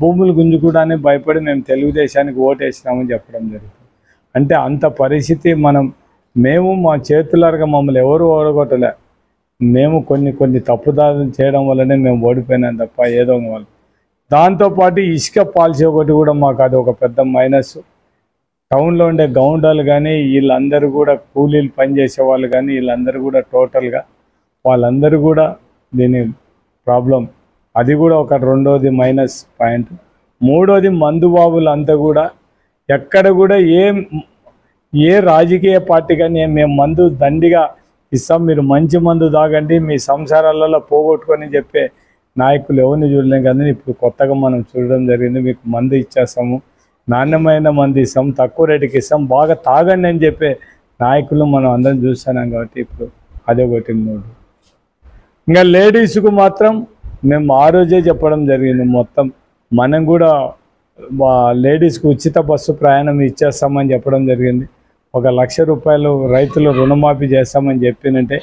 భూములు గుంజుకోవడానికి భయపడి మేము తెలుగుదేశానికి ఓటేసినామని చెప్పడం జరుగుతుంది. అంటే అంత పరిస్థితి మేము మా చేతులారుగా మమ్మల్ని ఎవరు ఓడగొట్టలే. మేము కొన్ని తప్పుదారులు చేయడం వల్లనే మేము ఓడిపోయినాం తప్ప ఏదో వాళ్ళు. దాంతోపాటు ఇసుక పాలసీ ఒకటి కూడా మాకు అది ఒక పెద్ద మైనస్. టౌన్లో ఉండే గౌండాలు కానీ వీళ్ళందరూ కూడా కూలీలు పనిచేసే వాళ్ళు కానీ వీళ్ళందరూ కూడా టోటల్గా వాళ్ళందరూ కూడా దీని ప్రాబ్లం. అది కూడా ఒక రెండోది మైనస్ పాయింట్. మూడోది మందుబాబులు అంతా కూడా ఎక్కడ కూడా ఏ రాజకీయ పార్టీ కానీ మేము మందు దండిగా ఇస్తాం, మీరు మంచి మందు తాగండి మీ సంసారాలలో పోగొట్టుకొని చెప్పే నాయకులు ఎవరిని చూడలేం కానీ ఇప్పుడు కొత్తగా మనం చూడడం జరిగింది. మీకు మందు ఇచ్చేస్తాము, నాణ్యమైన మందు ఇస్తాం, తక్కువ రేటుకి ఇస్తాం, బాగా తాగండి అని చెప్పే నాయకులు మనం అందరం చూస్తున్నాం. కాబట్టి ఇప్పుడు అదే ఒకటి. మూడు ఇంకా లేడీస్కు మాత్రం మేము ఆ రోజే చెప్పడం జరిగింది, మొత్తం మనం కూడా లేడీస్కి ఉచిత బస్సు ప్రయాణం ఇచ్చేస్తామని చెప్పడం జరిగింది. 1,00,000 రూపాయలు రైతులు రుణమాఫీ చేస్తామని చెప్పినంటే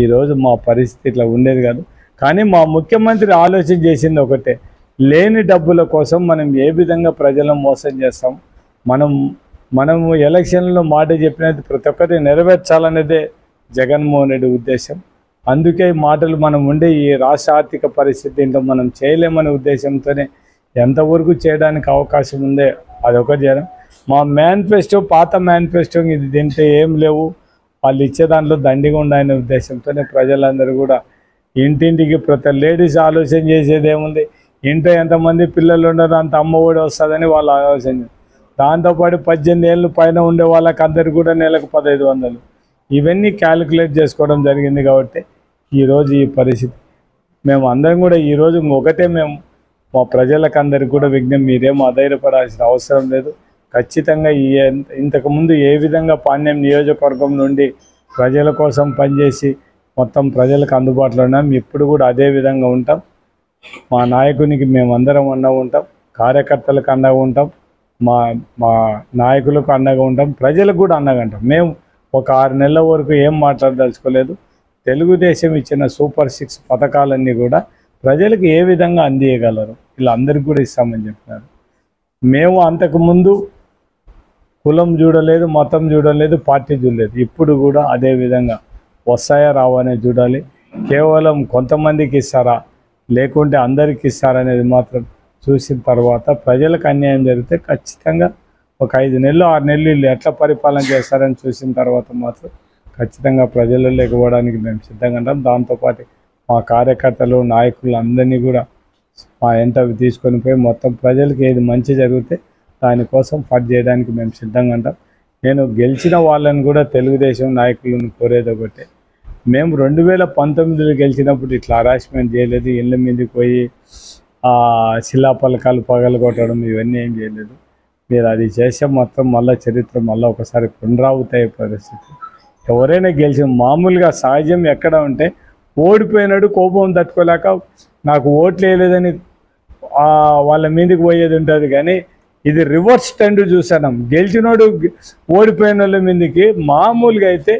ఈరోజు మా పరిస్థితి ఇట్లా ఉండేది కాదు. కానీ మా ముఖ్యమంత్రి ఆలోచన చేసింది ఒకటే, లేని డబ్బుల కోసం మనం ఏ విధంగా ప్రజలను మోసం చేస్తాం, మనము ఎలక్షన్లో మాట చెప్పినది ప్రతి ఒక్కటి నెరవేర్చాలనేదే జగన్మోహన్ రెడ్డి ఉద్దేశం. అందుకే ఈ మాటలు మనం ఉండే ఈ రాష్ట్ర ఆర్థిక పరిస్థితి ఇంకా మనం చేయలేమనే ఉద్దేశంతోనే ఎంతవరకు చేయడానికి అవకాశం ఉందే అదొకటి చేయడం. మా మేనిఫెస్టో పాత మేనిఫెస్టో ఇది తింటే ఏం లేవు, వాళ్ళు ఇచ్చే దాంట్లో దండిగా ఉండాలనే ఉద్దేశంతోనే ప్రజలందరూ కూడా ఇంటింటికి ప్రతి లేడీస్ ఆలోచన చేసేది ఏముంది, ఇంట్లో ఎంతమంది పిల్లలు ఉన్నారో అంత అమ్మ ఒడి వస్తుందని వాళ్ళు ఆలోచన. దాంతోపాటు 18 ఏళ్ళు పైన ఉండే వాళ్ళకి అందరికీ కూడా నెలకు 1,500 ఇవన్నీ క్యాలిక్యులేట్ చేసుకోవడం జరిగింది. కాబట్టి ఈరోజు ఈ పరిస్థితి మేము అందరం కూడా ఈరోజు ఒకటే మేము మా ప్రజలకు అందరికీ కూడా విజ్ఞప్తి, మీరేం అధైర్యపడాల్సిన అవసరం లేదు. ఖచ్చితంగా ఇంతకుముందు ఏ విధంగా పాణ్యం నియోజకవర్గం నుండి ప్రజల కోసం పనిచేసి మొత్తం ప్రజలకు అందుబాటులో ఉన్నాం, ఇప్పుడు కూడా అదే విధంగా ఉంటాం. మా నాయకునికి మేమందరం అండగా ఉంటాం, కార్యకర్తలకు అండగా ఉంటాం, మా నాయకులకు అండగా ఉంటాం, ప్రజలకు కూడా అండగా ఉంటాం. మేము ఒక 6 నెలల వరకు ఏం మాట్లాడదలుచుకోలేదు. తెలుగుదేశం ఇచ్చిన సూపర్ 6 పథకాలన్నీ కూడా ప్రజలకు ఏ విధంగా అందియగలరు వీళ్ళందరికీ కూడా ఇస్తామని చెప్పినారు. మేము అంతకుముందు కులం చూడలేదు, మతం చూడలేదు, పార్టీ చూడలేదు. ఇప్పుడు కూడా అదే విధంగా వస్తాయా రావనే చూడాలి. కేవలం కొంతమందికి ఇస్తారా లేకుంటే అందరికి ఇస్తారా అనేది మాత్రం చూసిన తర్వాత ప్రజలకు అన్యాయం జరిగితే ఖచ్చితంగా ఒక 5 నెలలు 6 నెలలు వీళ్ళు ఎట్లా పరిపాలన చేస్తారని చూసిన తర్వాత మాత్రం ఖచ్చితంగా ప్రజల్లో లేకపోవడానికి మేము సిద్ధంగా ఉంటాం. దాంతోపాటు మా కార్యకర్తలు నాయకులు అందరినీ కూడా మా వెంట తీసుకొని పోయి మొత్తం ప్రజలకు ఏది మంచి జరిగితే దానికోసం ఫైట్ చేయడానికి మేము సిద్ధంగా ఉంటాం. నేను గెలిచిన వాళ్ళని కూడా తెలుగుదేశం నాయకులను కోరేది ఒకటే, మేము 2019లో గెలిచినప్పుడు ఇట్లా హరాస్మెంట్ చేయలేదు, ఇళ్ళ మీదకి పోయి శిలాపలకాలు పగలగొట్టడం ఇవన్నీ ఏం చేయలేదు. మీరు అది చేసే మొత్తం మళ్ళీ చరిత్ర మళ్ళీ ఒకసారి పునరావృతయ్యే పరిస్థితి. ఎవరైనా గెలిచిన మామూలుగా సహజం ఎక్కడ ఉంటే ఓడిపోయినాడు కోపం తట్టుకోలేక నాకు ఓట్లు వేయలేదని వాళ్ళ మీదకి పోయేది ఉంటుంది. కానీ ఇది రివర్స్ ట్రెండ్ చూసాను. గెలిచినోడు ఓడిపోయిన వాళ్ళ మీదకి, మామూలుగా అయితే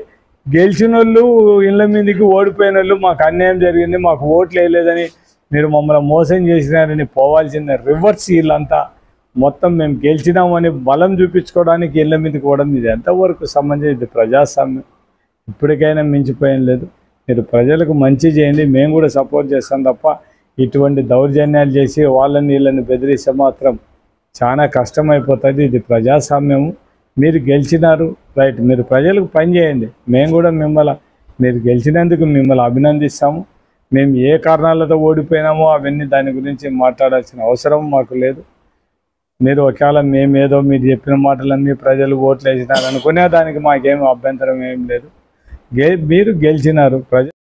గెలిచిన వాళ్ళు ఇళ్ళ మీదకి ఓడిపోయిన వాళ్ళు మాకు అన్యాయం జరిగింది, మాకు ఓట్లు వేయలేదని మీరు మమ్మల్ని మోసం చేసినారని పోవాల్సిన రివర్స్. వీళ్ళంతా మొత్తం మేము గెలిచినామని బలం చూపించుకోవడానికి ఇళ్ళ మీదకి పోవడం ఇది ఎంతవరకు సంబంధించి ఇది ప్రజాస్వామ్యం ఇప్పటికైనా మించిపోయేం లేదు. మీరు ప్రజలకు మంచి చేయండి, మేము కూడా సపోర్ట్ చేస్తాం తప్ప ఇటువంటి దౌర్జన్యాలు చేసి వాళ్ళని వీళ్ళని బెదిరిస్తే మాత్రం చాలా కష్టమైపోతుంది. ఇది ప్రజాస్వామ్యము. మీరు గెలిచినారు రైట్, మీరు ప్రజలకు పని చేయండి. మేము కూడా మీరు గెలిచినందుకు మిమ్మల్ని అభినందిస్తాము. మేము ఏ కారణాలతో ఓడిపోయినామో అవన్నీ దాని గురించి మాట్లాడాల్సిన అవసరం మాకు లేదు. మీరు ఒకవేళ మేమేదో మీరు చెప్పిన మాటలన్నీ ప్రజలు ఓట్లు వేసినారు అనుకునే దానికి మాకేం అభ్యంతరం ఏం లేదు. మీరు గెలిచినారు ప్రజలు.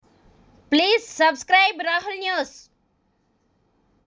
Please subscribe Rahul news.